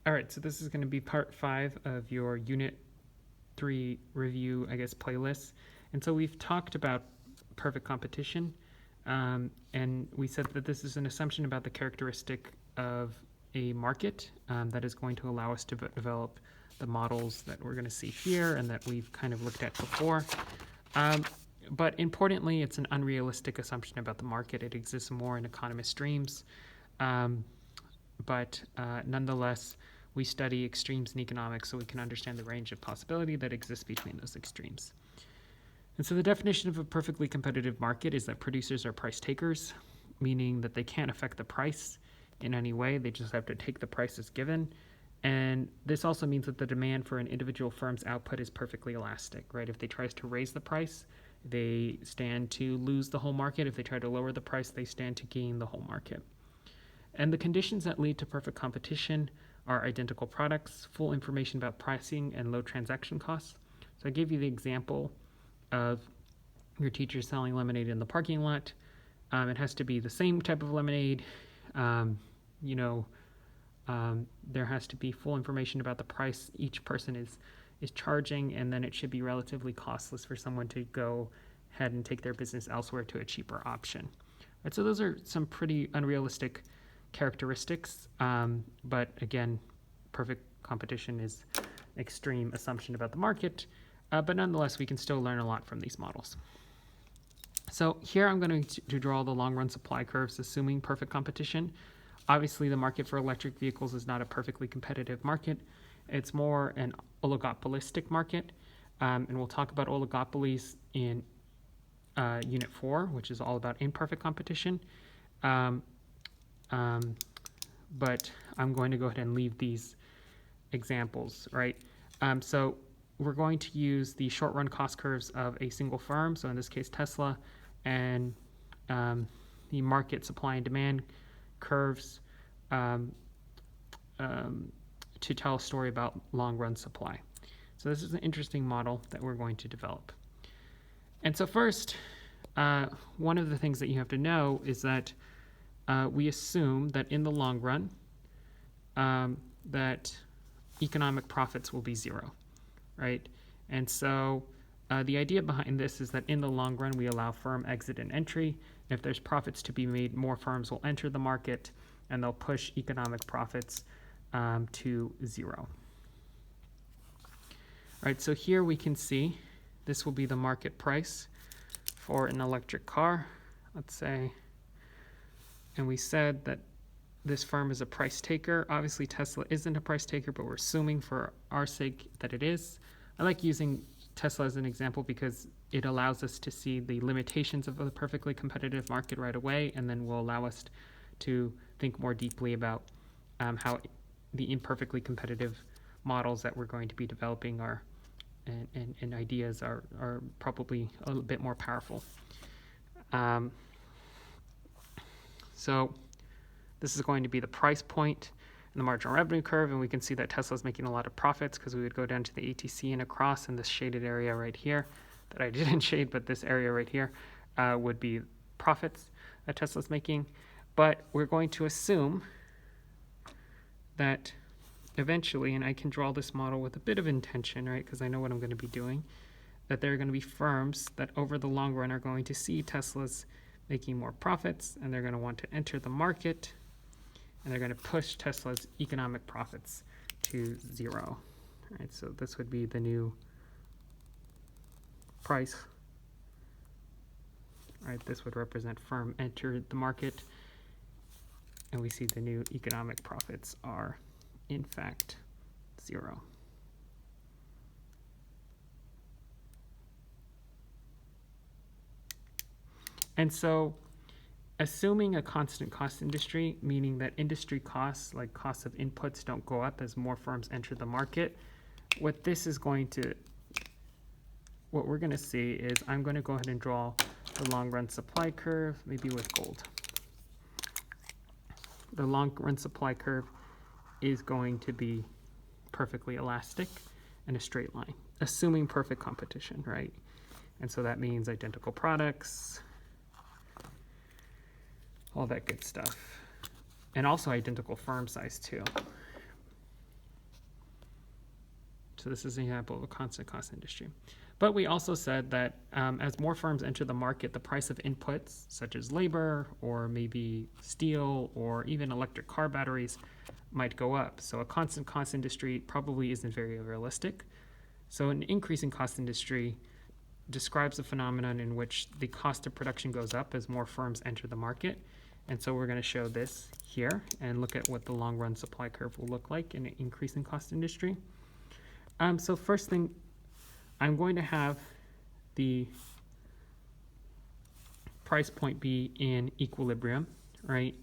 All right, so this is going to be part 5 of your Unit 3 review, I guess, playlist. And so we've talked about perfect competition, and we said that this is an assumption about the characteristic of a market that is going to allow us to develop the models that we're going to see here and that we've kind of looked at before. But importantly, it's an unrealistic assumption about the market. It exists more in economist dreams. But nonetheless, we study extremes in economics so we can understand the range of possibility that exists between those extremes. And so the definition of a perfectly competitive market is that producers are price takers, meaning that they can't affect the price in any way. They just have to take the price as given. And this also means that the demand for an individual firm's output is perfectly elastic, right? If they try to raise the price, they stand to lose the whole market. If they try to lower the price, they stand to gain the whole market. And the conditions that lead to perfect competition are identical products, full information about pricing, and low transaction costs. So I gave you the example of your teacher selling lemonade in the parking lot. It has to be the same type of lemonade. There has to be full information about the price each person is charging, and then it should be relatively costless for someone to go ahead and take their business elsewhere to a cheaper option. Right, so those are some pretty unrealistic characteristics, but again, perfect competition is extreme assumption about the market, but nonetheless, we can still learn a lot from these models. So here I'm going to draw the long-run supply curves, assuming perfect competition. Obviously, the market for electric vehicles is not a perfectly competitive market. It's more an oligopolistic market, and we'll talk about oligopolies in Unit 4, which is all about imperfect competition. But I'm going to go ahead and leave these examples, right? So we're going to use the short-run cost curves of a single firm, so in this case Tesla, and the market supply and demand curves to tell a story about long-run supply. So this is an interesting model that we're going to develop. And so first, one of the things that you have to know is that we assume that in the long run, that economic profits will be zero, right? And so the idea behind this is that in the long run, we allow firm exit and entry. If there's profits to be made, more firms will enter the market, and they'll push economic profits to zero. All right, so here we can see this will be the market price for an electric car, let's say. And we said that this firm is a price taker. Obviously, Tesla isn't a price taker, but we're assuming for our sake that it is. I like using Tesla as an example because it allows us to see the limitations of a perfectly competitive market right away, and then will allow us to think more deeply about how the imperfectly competitive models that we're going to be developing are and ideas are probably a little bit more powerful. So this is going to be the price point in the marginal revenue curve, and we can see that Tesla's making a lot of profits because we would go down to the ATC and across, in this shaded area right here that I didn't shade, but this area right here would be profits that Tesla's making. But we're going to assume that eventually, and I can draw this model with a bit of intention, right, because I know what I'm going to be doing, that there are going to be firms that over the long run are going to see Tesla's making more profits, and they're going to want to enter the market, and they're going to push Tesla's economic profits to zero. All right, so this would be the new price. All right, this would represent firm entered the market, and we see the new economic profits are, in fact, zero. And so assuming a constant cost industry, meaning that industry costs, like costs of inputs, don't go up as more firms enter the market, what we're going to see is I'm going to go ahead and draw the long-run supply curve, maybe with gold. The long-run supply curve is going to be perfectly elastic and a straight line, assuming perfect competition, right? And so that means identical products, all that good stuff. And also identical firm size too. So this is an example of a constant cost industry. But we also said that as more firms enter the market, the price of inputs such as labor or maybe steel or even electric car batteries might go up. So a constant cost industry probably isn't very realistic. So an increasing cost industry describes a phenomenon in which the cost of production goes up as more firms enter the market. And so we're going to show this here and look at what the long run supply curve will look like in an increasing cost industry. So first thing, I'm going to have the price point be in equilibrium, right?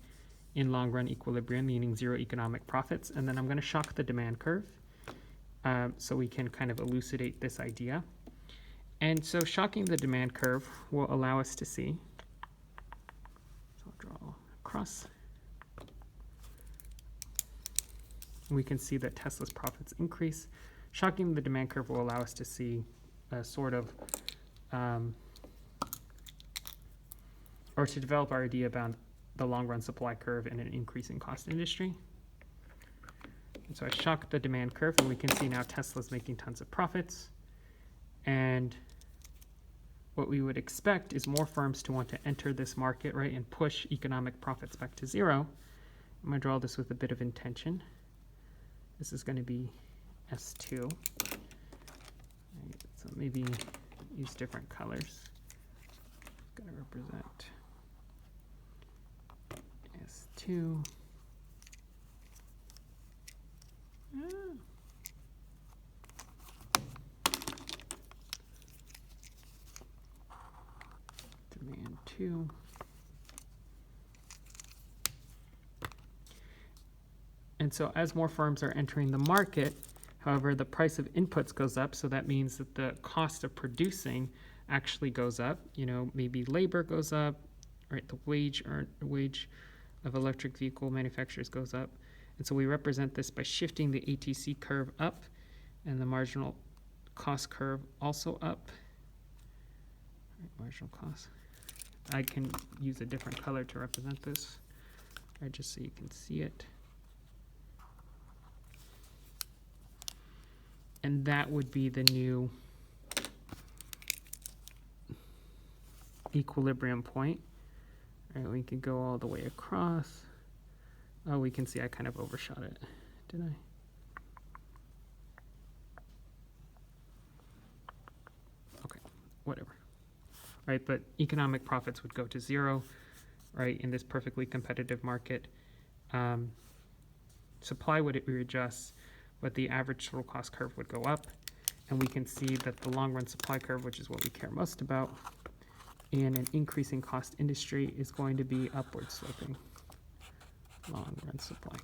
In long run equilibrium, meaning zero economic profits. And then I'm going to shock the demand curve so we can kind of elucidate this idea. And so shocking the demand curve will allow us to see, so I'll draw across. We can see that Tesla's profits increase. Shocking the demand curve will allow us to see a sort of, or to develop our idea about the long run supply curve in an increasing cost industry. And so I shock the demand curve and we can see now Tesla's making tons of profits. And what we would expect is more firms to want to enter this market, right, and push economic profits back to zero. I'm going to draw this with a bit of intention. This is going to be S2. Right, so maybe use different colors. Going to represent S2. Demand 2. And so as more firms are entering the market, however, the price of inputs goes up, so that means that the cost of producing actually goes up. You know, maybe labor goes up, right? The wage of electric vehicle manufacturers goes up. And so we represent this by shifting the ATC curve up and the marginal cost curve also up. Right, marginal cost. I can use a different color to represent this, right, just so you can see it. And that would be the new equilibrium point. All right, we can go all the way across. Oh, we can see I kind of overshot it, did I? Okay, whatever. Right, but economic profits would go to zero, right, in this perfectly competitive market. Supply would readjust, but the average total cost curve would go up. And we can see that the long run supply curve, which is what we care most about, in an increasing cost industry is going to be upward sloping long run supply.